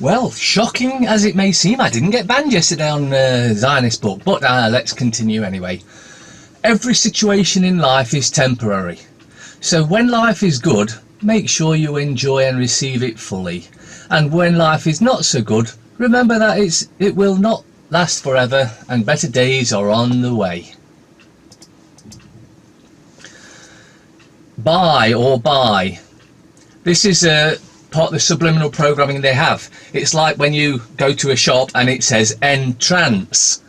Well, shocking as it may seem, I didn't get banned yesterday on Zionist book, but let's continue anyway. Every situation in life is temporary. So when life is good, make sure you enjoy and receive it fully. And when life is not so good, remember that it will not last forever and better days are on the way. Buy. This is part of the subliminal programming they have. It's like when you go to a shop and it says entrance.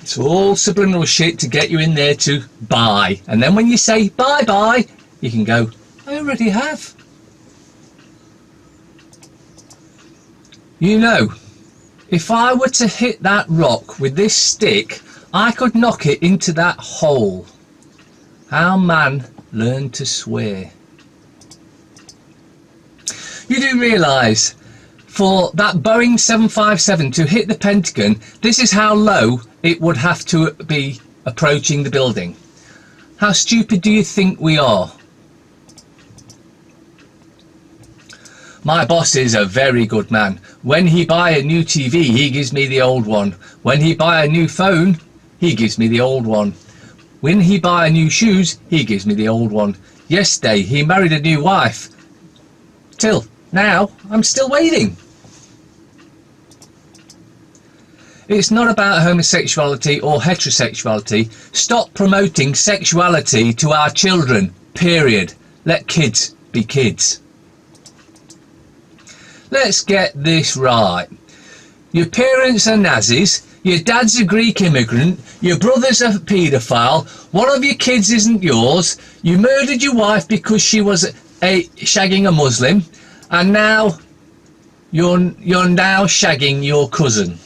It's all subliminal shit to get you in there to buy. And then when you say bye, you can go, I already have. You know, if I were to hit that rock with this stick, I could knock it into that hole. How man learned to swear. You do realise, for that Boeing 757 to hit the Pentagon, this is how low it would have to be approaching the building. How stupid do you think we are? My boss is a very good man. When he buy a new TV, he gives me the old one. When he buy a new phone, he gives me the old one. When he buy new shoes, he gives me the old one. Yesterday, he married a new wife. Till now, I'm still waiting. It's not about homosexuality or heterosexuality. Stop promoting sexuality to our children, period. Let kids be kids. Let's get this right. Your parents are Nazis, your dad's a Greek immigrant, your brother's a paedophile, one of your kids isn't yours, you murdered your wife because she was shagging a Muslim, and now you're now shagging your cousin.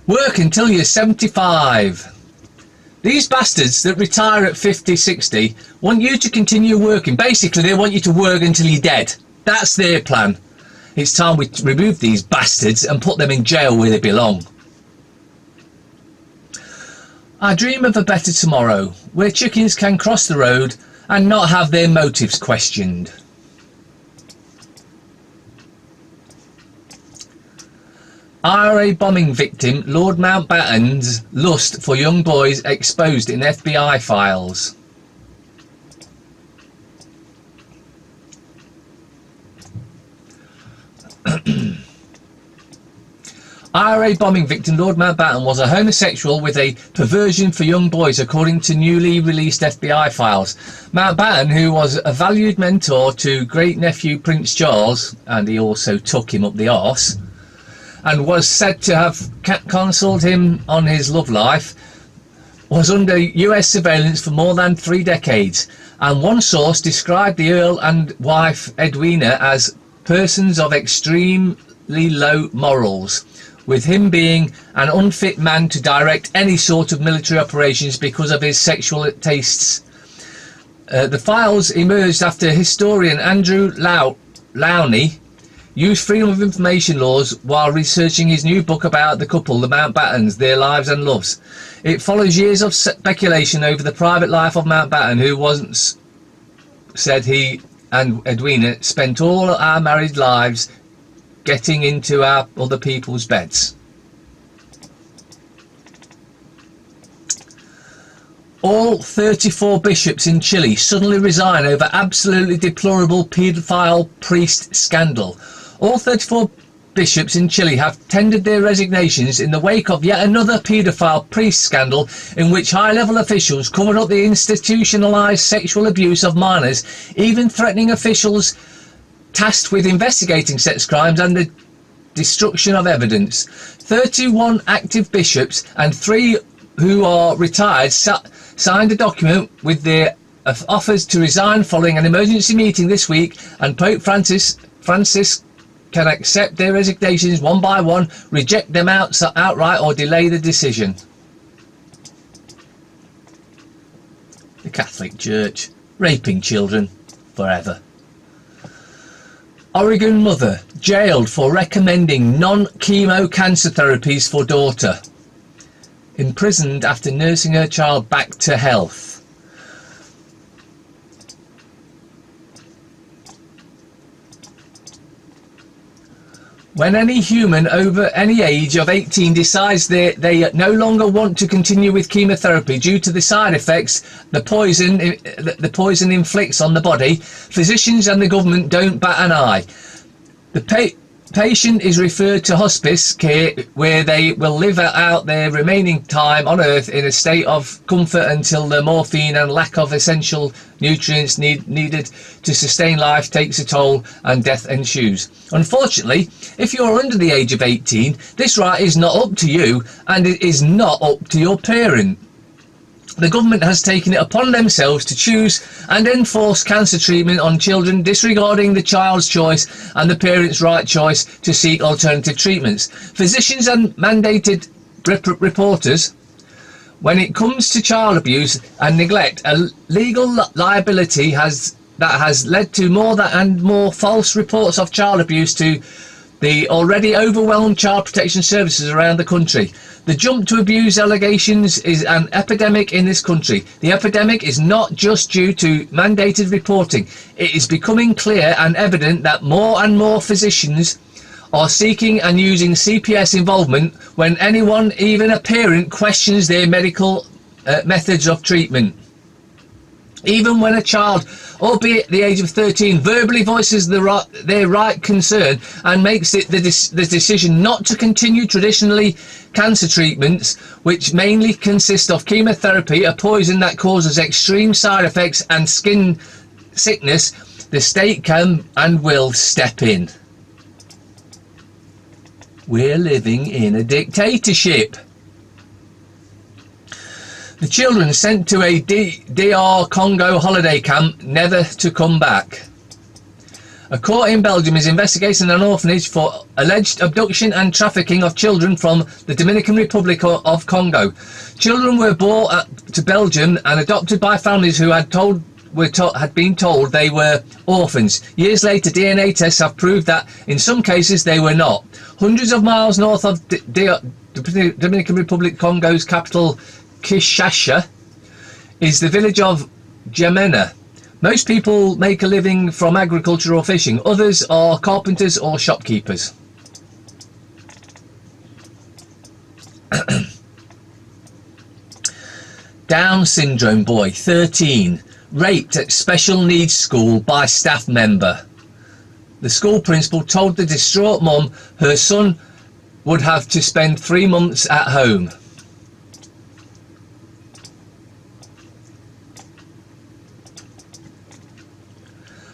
Work until you're 75. These bastards that retire at 50, 60 want you to continue working. Basically, they want you to work until you're dead. That's their plan. It's time we remove these bastards and put them in jail where they belong. I dream of a better tomorrow, where chickens can cross the road and not have their motives questioned. IRA bombing victim Lord Mountbatten's lust for young boys exposed in FBI files. IRA bombing victim Lord Mountbatten was a homosexual with a perversion for young boys, according to newly released FBI files. Mountbatten, who was a valued mentor to great-nephew Prince Charles, and he also took him up the arse, and was said to have counselled him on his love life, was under US surveillance for more than 3 decades, and one source described the Earl and wife Edwina as persons of extremely low morals, with him being an unfit man to direct any sort of military operations because of his sexual tastes. The files emerged after historian Andrew Lowney used freedom of information laws while researching his new book about the couple, the Mountbattens, their lives and loves. It follows years of speculation over the private life of Mountbatten, who once said he and Edwina spent all our married lives getting into our other people's beds. All 34 bishops in Chile suddenly resign over absolutely deplorable paedophile priest scandal. All 34 bishops in Chile have tendered their resignations in the wake of yet another paedophile priest scandal in which high-level officials covered up the institutionalized sexual abuse of minors, even threatening officials tasked with investigating sex crimes and the destruction of evidence. 31 active bishops and 3 who are retired signed a document with their offers to resign following an emergency meeting this week, and Pope Francis can accept their resignations one by one, reject them outright, or delay the decision. The Catholic Church, raping children forever. Oregon mother jailed for recommending non-chemo cancer therapies for daughter. Imprisoned after nursing her child back to health. When any human over any age of 18 decides they no longer want to continue with chemotherapy due to the side effects the poison inflicts on the body, physicians and the government don't bat an eye. The patient is referred to hospice care, where they will live out their remaining time on earth in a state of comfort until the morphine and lack of essential nutrients needed to sustain life takes a toll and death ensues. Unfortunately, if you're under the age of 18, this right is not up to you, and it is not up to your parent. The government has taken it upon themselves to choose and enforce cancer treatment on children, disregarding the child's choice and the parent's right choice to seek alternative treatments. Physicians and mandated reporters, when it comes to child abuse and neglect, a legal liability that has led to more and more false reports of child abuse to the already overwhelmed child protection services around the country. The jump to abuse allegations is an epidemic in this country. The epidemic is not just due to mandated reporting. It is becoming clear and evident that more and more physicians are seeking and using CPS involvement when anyone, even a parent, questions their medical methods of treatment. Even when a child, albeit the age of 13, verbally voices their right concern and makes it the decision not to continue traditionally cancer treatments, which mainly consist of chemotherapy, a poison that causes extreme side effects and skin sickness, the state can and will step in. We're living in a dictatorship. The children sent to a DR Congo holiday camp, never to come back. A court in Belgium is investigating an orphanage for alleged abduction and trafficking of children from the Dominican Republic of Congo. Children were brought to Belgium and adopted by families who had been told they were orphans. Years later, DNA tests have proved that in some cases they were not. Hundreds of miles north of the Dominican Republic, Congo's capital Kinshasa, is the village of Jamena. Most people make a living from agriculture or fishing. Others are carpenters or shopkeepers. Down syndrome boy, 13, raped at special needs school by staff member. The school principal told the distraught mum her son would have to spend 3 months at home.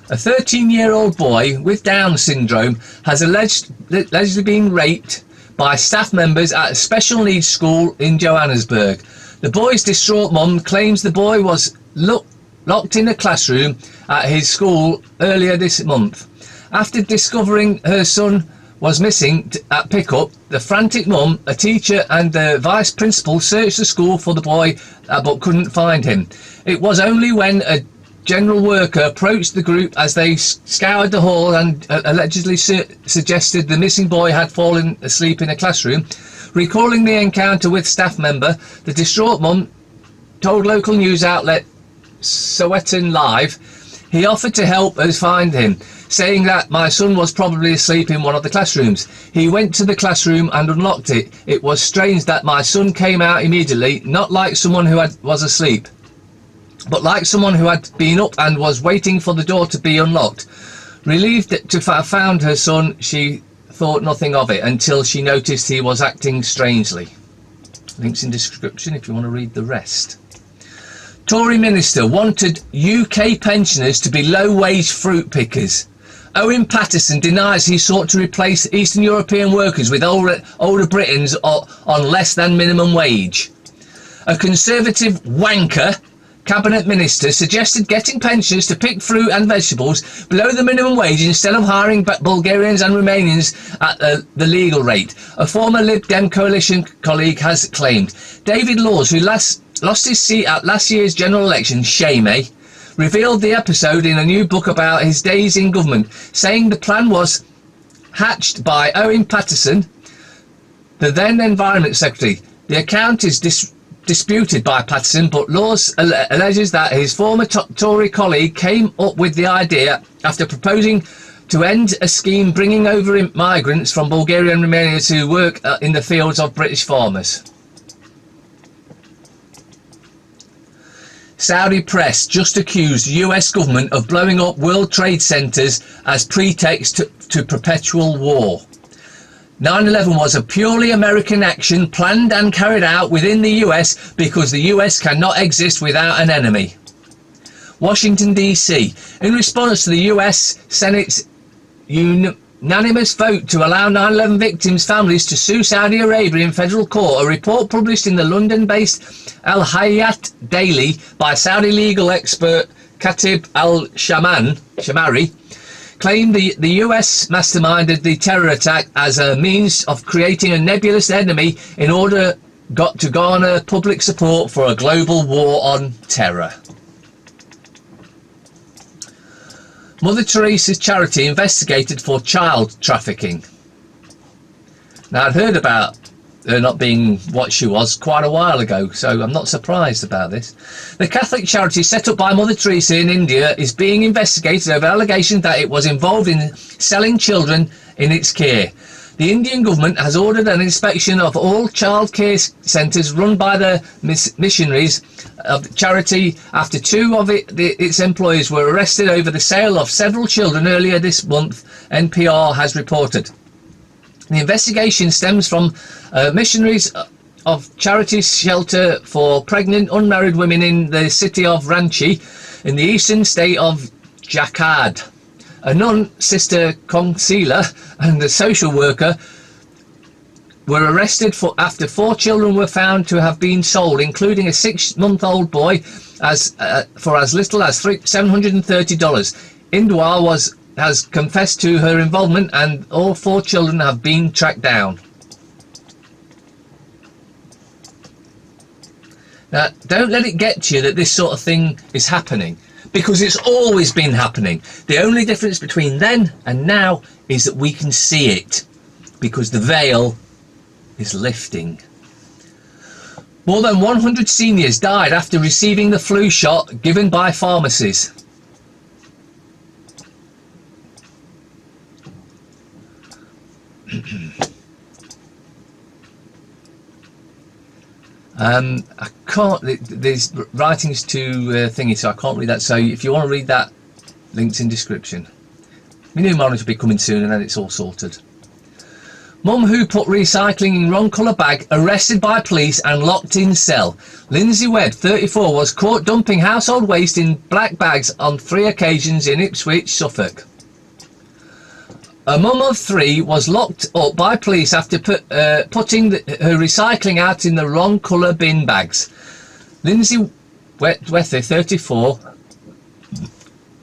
A 13-year-old boy with Down syndrome has allegedly been raped by staff members at a special needs school in Johannesburg. The boy's distraught mum claims the boy was locked in a classroom at his school earlier this month. After discovering her son was missing at pickup, the frantic mum, a teacher and the vice principal searched the school for the boy but couldn't find him. It was only when a general worker approached the group as they scoured the hall and allegedly suggested the missing boy had fallen asleep in a classroom. Recalling the encounter with staff member, the distraught mum told local news outlet Sowetan Live he offered to help us find him, saying that my son was probably asleep in one of the classrooms. He went to the classroom and unlocked it. It was strange that my son came out immediately, not like someone who was asleep, but like someone who had been up and was waiting for the door to be unlocked. Relieved to have found her son, she thought nothing of it until she noticed he was acting strangely. Links in description if you want to read the rest. Tory minister wanted UK pensioners to be low-wage fruit pickers. Owen Paterson denies he sought to replace Eastern European workers with older Britons on less than minimum wage. A Conservative wanker cabinet minister suggested getting pensioners to pick fruit and vegetables below the minimum wage instead of hiring Bulgarians and Romanians at the legal rate. A former Lib Dem coalition colleague has claimed. David Laws, who lost his seat at last year's general election, shame, eh? Revealed the episode in a new book about his days in government, saying the plan was hatched by Owen Paterson, the then Environment Secretary. The account is disputed by Paterson, but Laws alleges that his former Tory colleague came up with the idea after proposing to end a scheme bringing over migrants from Bulgaria and Romania to work in the fields of British farmers. Saudi press just accused US government of blowing up World Trade Centers as pretext to perpetual war. 9/11 was a purely American action planned and carried out within the US because the US cannot exist without an enemy. Washington, D.C. In response to the US Senate's unanimous vote to allow 9/11 victims' families to sue Saudi Arabia in federal court, a report published in the London-based Al Hayat Daily by Saudi legal expert Khatib al-Shamari claimed the US masterminded the terror attack as a means of creating a nebulous enemy in order to garner public support for a global war on terror. Mother Teresa's charity investigated for child trafficking. Now, I'd heard about her not being what she was quite a while ago, so I'm not surprised about this. The Catholic charity set up by Mother Teresa in India is being investigated over allegations that it was involved in selling children in its care. The Indian government has ordered an inspection of all child care centres run by the missionaries of the charity after two of its employees were arrested over the sale of several children earlier this month, NPR has reported. The investigation stems from missionaries of charity's shelter for pregnant unmarried women in the city of Ranchi in the eastern state of Jharkhand. A nun, Sister Concealer, and the social worker were arrested after 4 children were found to have been sold, including a 6-month-old boy, for as little as $730. Indwar has confessed to her involvement, and all 4 children have been tracked down. Now, don't let it get to you that this sort of thing is happening, because it's always been happening. The only difference between then and now is that we can see it, because the veil is lifting. More than 100 seniors died after receiving the flu shot given by pharmacies. I can't, there's writings to thingy, so I can't read that. So if you want to read that, links in description. My new monitor will be coming soon, and then it's all sorted. Mum who put recycling in wrong colour bag arrested by police and locked in cell. Lindsay Webb, 34, was caught dumping household waste in black bags on 3 occasions in Ipswich, Suffolk. A mum of 3 was locked up by police after putting her recycling out in the wrong colour bin bags. Lindsay Wether, 34,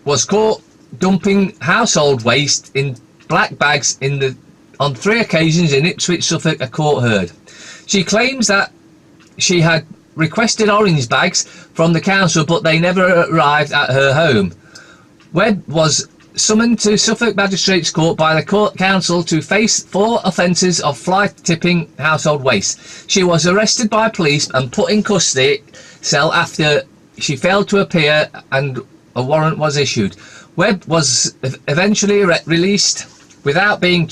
was caught dumping household waste in black bags on 3 occasions in Ipswich, Suffolk, a court heard. She claims that she had requested orange bags from the council, but they never arrived at her home. Webb was summoned to Suffolk Magistrates Court by the Court Council to face 4 offences of fly tipping household waste. She was arrested by police and put in custody cell after she failed to appear and a warrant was issued. Webb was eventually released without being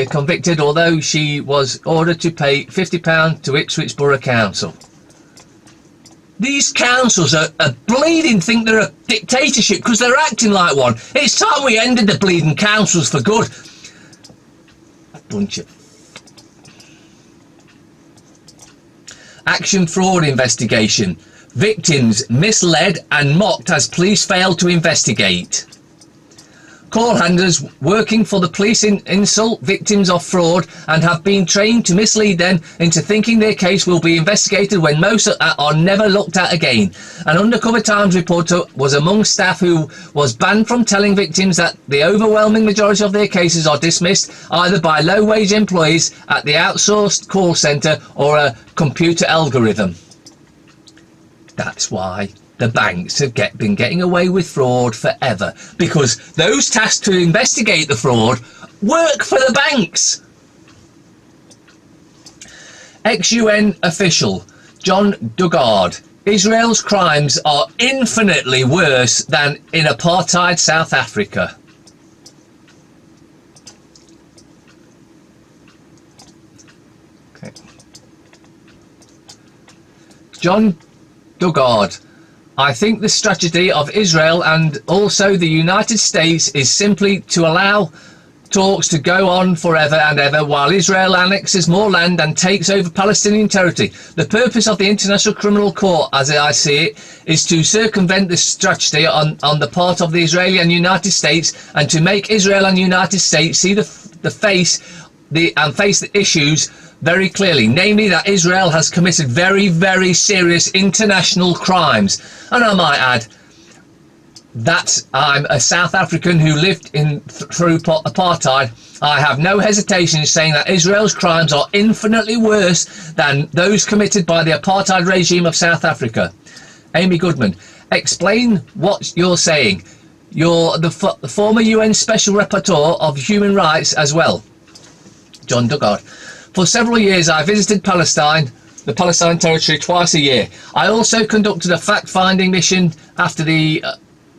convicted, although she was ordered to pay £50 to Ipswich Borough Council. These councils are bleeding think they're a dictatorship because they're acting like one. It's time we ended the bleeding councils for good. Bunch of... Action fraud investigation. Victims misled and mocked as police failed to investigate. Call handlers working for the police insult victims of fraud and have been trained to mislead them into thinking their case will be investigated when most are never looked at again. An Undercover Times reporter was among staff who was banned from telling victims that the overwhelming majority of their cases are dismissed either by low-wage employees at the outsourced call centre or a computer algorithm. That's why the banks have been getting away with fraud forever, because those tasked to investigate the fraud work for the banks. Ex-UN official John Dugard. Israel's crimes are infinitely worse than in apartheid South Africa. John Dugard. I think the strategy of Israel and also the United States is simply to allow talks to go on forever and ever while Israel annexes more land and takes over Palestinian territory. The purpose of the International Criminal Court, as I see it, is to circumvent this strategy on the part of the Israeli and United States, and to make Israel and United States see face the issues very clearly, namely that Israel has committed very, very serious international crimes. And I might add that I'm a South African who lived through apartheid. I have no hesitation in saying that Israel's crimes are infinitely worse than those committed by the apartheid regime of South Africa. Amy Goodman, explain what you're saying. You're the former UN Special Rapporteur of Human Rights as well. John Dugard. For several years I visited Palestine, the Palestine territory, twice a year. I also conducted a fact-finding mission after the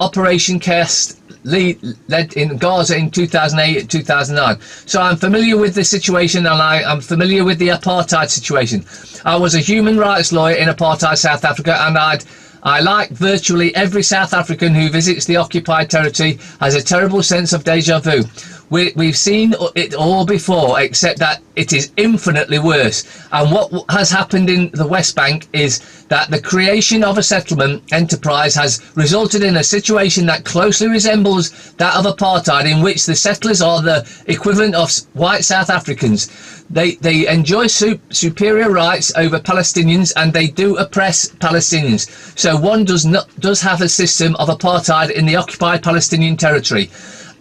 Operation Cast led in Gaza in 2008 and 2009. So I'm familiar with the situation, and I'm familiar with the apartheid situation. I was a human rights lawyer in apartheid South Africa, and I like virtually every South African who visits the occupied territory has a terrible sense of deja vu. We've seen it all before, except that it is infinitely worse. And what has happened in the West Bank is that the creation of a settlement enterprise has resulted in a situation that closely resembles that of apartheid, in which the settlers are the equivalent of white South Africans. They enjoy superior rights over Palestinians, and they do oppress Palestinians. So one does have a system of apartheid in the occupied Palestinian territory.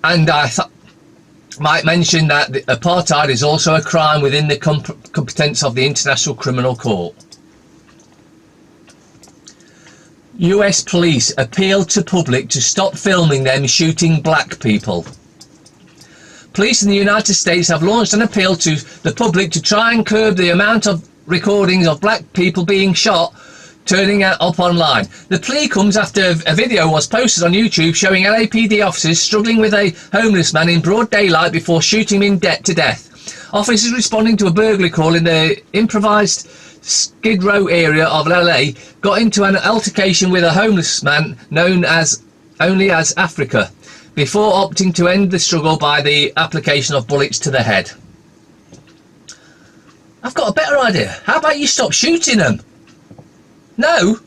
And I might mention that the apartheid is also a crime within the competence of the International Criminal Court. US police appeal to public to stop filming them shooting black people. Police in the United States have launched an appeal to the public to try and curb the amount of recordings of black people being shot turning up online. The plea comes after a video was posted on YouTube showing LAPD officers struggling with a homeless man in broad daylight before shooting him to death. Officers responding to a burglary call in the improvised Skid Row area of LA got into an altercation with a homeless man known only as Africa, before opting to end the struggle by the application of bullets to the head. I've got a better idea. How about you stop shooting them? No?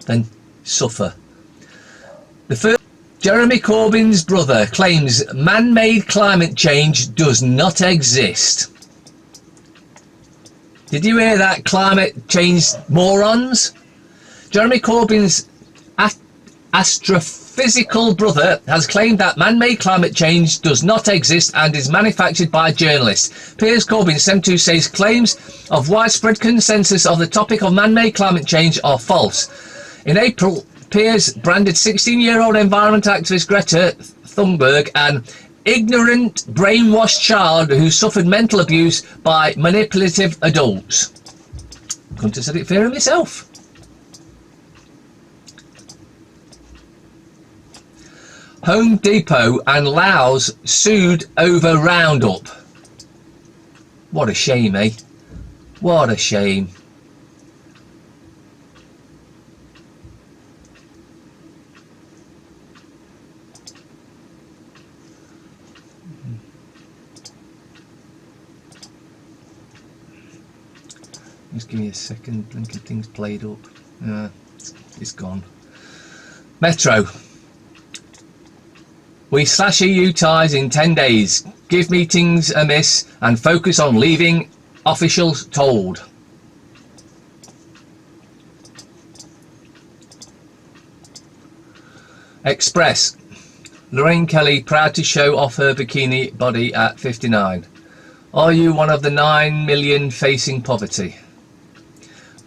Then suffer. The first, Jeremy Corbyn's brother claims man-made climate change does not exist. Did you hear that, climate change morons? Jeremy Corbyn's astrophysical brother has claimed that man-made climate change does not exist and is manufactured by journalists. Piers Corbyn, 72, says claims of widespread consensus of the topic of man-made climate change are false. In April, Piers branded 16-year-old environment activist Greta Thunberg an ignorant, brainwashed child who suffered mental abuse by manipulative adults. Couldn't have said it fairer myself. Home Depot and Laos sued over Roundup. What a shame, eh? What a shame. Just give me a second. Blinking thing's played up. It's gone. Metro. We slash EU ties in 10 days, give meetings a miss and focus on leaving, officials told. Express. Lorraine Kelly proud to show off her bikini body at 59. Are you one of the 9 million facing poverty?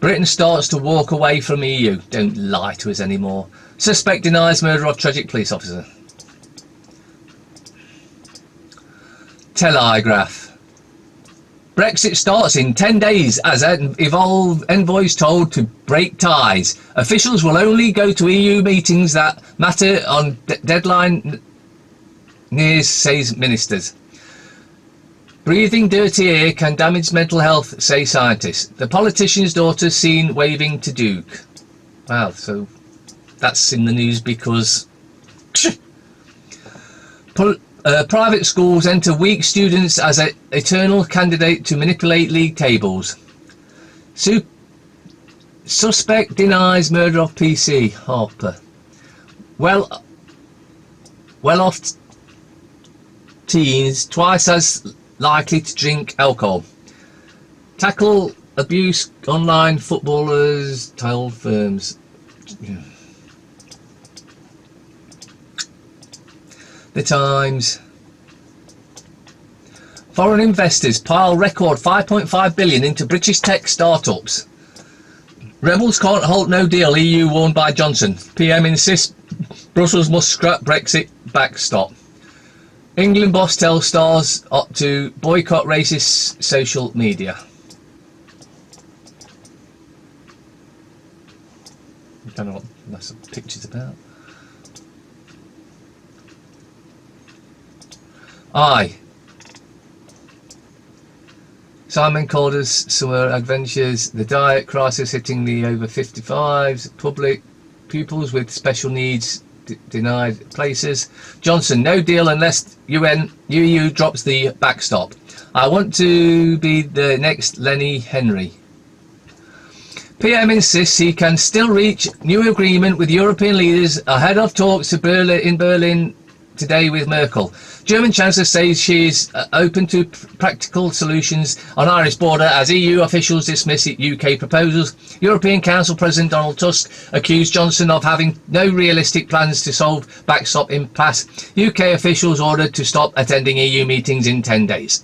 Britain starts to walk away from EU. Don't lie to us anymore. Suspect denies murder of tragic police officer. Telegraph. Brexit starts in 10 days as envoys told to break ties. Officials will only go to EU meetings that matter on deadline nears, says ministers. Breathing dirty air can damage mental health, say scientists. The politician's daughter seen waving to Duke. Wow, so that's in the news because private schools enter weak students as an eternal candidate to manipulate league tables. Suspect denies murder of PC. Harper. Well off teens twice as likely to drink alcohol. Tackle abuse online footballers told firms. The Times. Foreign investors pile record 5.5 billion into British tech startups. Rebels can't halt no deal, EU warned by Johnson. PM insists Brussels must scrap Brexit backstop. England boss tells stars to boycott racist social media. I don't know what that's picture's about. Simon Calder's summer adventures. The diet crisis hitting the over 55s. Public pupils with special needs denied places. Johnson, no deal unless EU drops the backstop. I want to be the next Lenny Henry. PM insists he can still reach new agreement with European leaders ahead of talks in Berlin today with Merkel. German Chancellor says she is open to practical solutions on Irish border as EU officials dismiss UK proposals. European Council President Donald Tusk accused Johnson of having no realistic plans to solve backstop impasse. UK officials ordered to stop attending EU meetings in 10 days.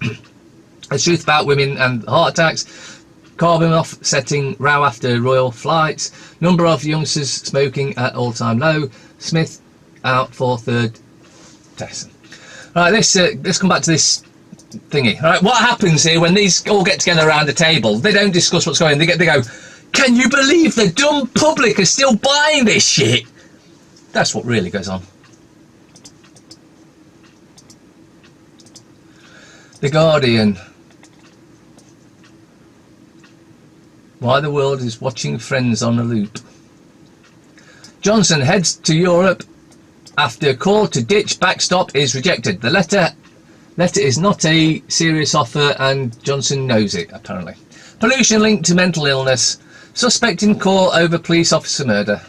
The truth about women and heart attacks. Carbon offsetting row after royal flights. Number of youngsters smoking at all-time low. Smith out for third test. Right, let's come back to this thingy. All right, what happens here when these all get together around the table? They don't discuss what's going on. They go, can you believe the dumb public are still buying this shit? That's what really goes on. The Guardian. Why the world is watching Friends on a loop. Johnson heads to Europe after call to ditch backstop is rejected. The letter is not a serious offer and Johnson knows it, apparently. Pollution linked to mental illness. Suspect in court over police officer murder.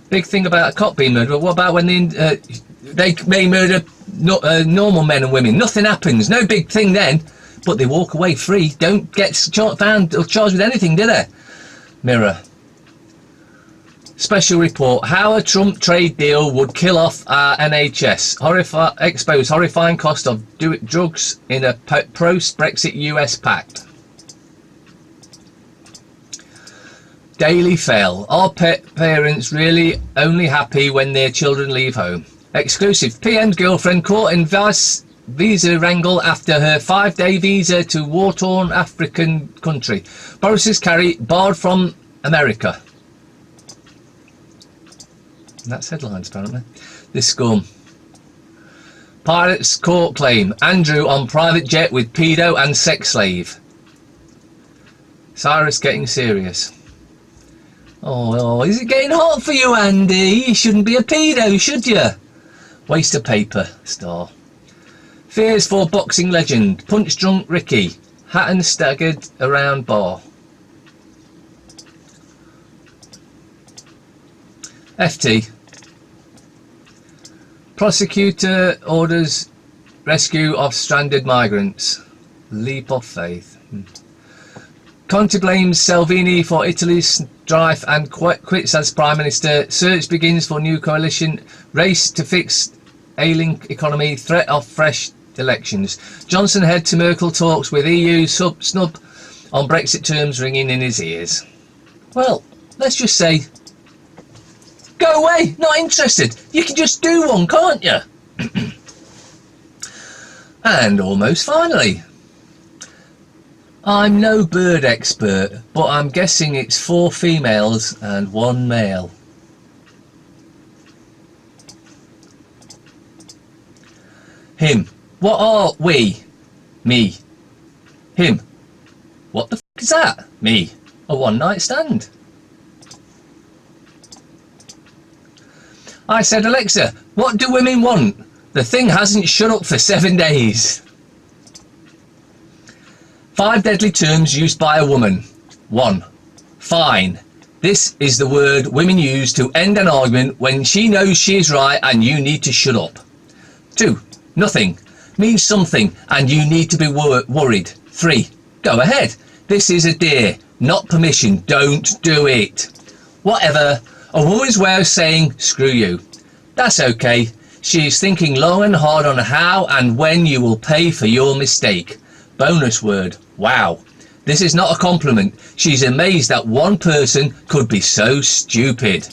Big thing about a cop being murdered, but what about when they may murder normal men and women? Nothing happens, no big thing then. But they walk away free, don't get found or charged with anything, do they? Mirror. Special report. How a Trump trade deal would kill off our NHS. Expose horrifying cost of drugs in a post-Brexit US pact. Daily Fail. Are parents really only happy when their children leave home? Exclusive. PM's girlfriend caught in visa wrangle after her 5-day visa to war-torn African country. Boris's carry barred from America. And that's headlines, apparently. This scum. Pirates court claim. Andrew on private jet with pedo and sex slave. Cyrus getting serious. Oh, is it getting hot for you, Andy? You shouldn't be a pedo, should you? Waste of paper. Star. Fears for boxing legend. Punch-drunk Ricky. Hatton staggered around bar. FT. Prosecutor orders rescue of stranded migrants. Leap of faith. Conte blames Salvini for Italy's strife and quits as Prime Minister. Search begins for new coalition. Race to fix ailing economy. Threat of fresh elections. Johnson head to Merkel talks with EU snub on Brexit terms ringing in his ears. Well, let's just say, go away, not interested. You can just do one, can't you? And almost finally, I'm no bird expert, but I'm guessing it's 4 females and 1 male. Him. What are we? Me. Him. What the f*** is that? Me. A one-night stand. I said, Alexa, what do women want? The thing hasn't shut up for 7 days. 5 deadly terms used by a woman. 1. Fine. This is the word women use to end an argument when she knows she is right and you need to shut up. 2. Nothing. Means something and you need to be worried. 3. Go ahead. This is a dare, not permission. Don't do it. Whatever. A woman's way of saying, screw you. That's okay. She is thinking long and hard on how and when you will pay for your mistake. Bonus word. Wow. This is not a compliment. She's amazed that one person could be so stupid.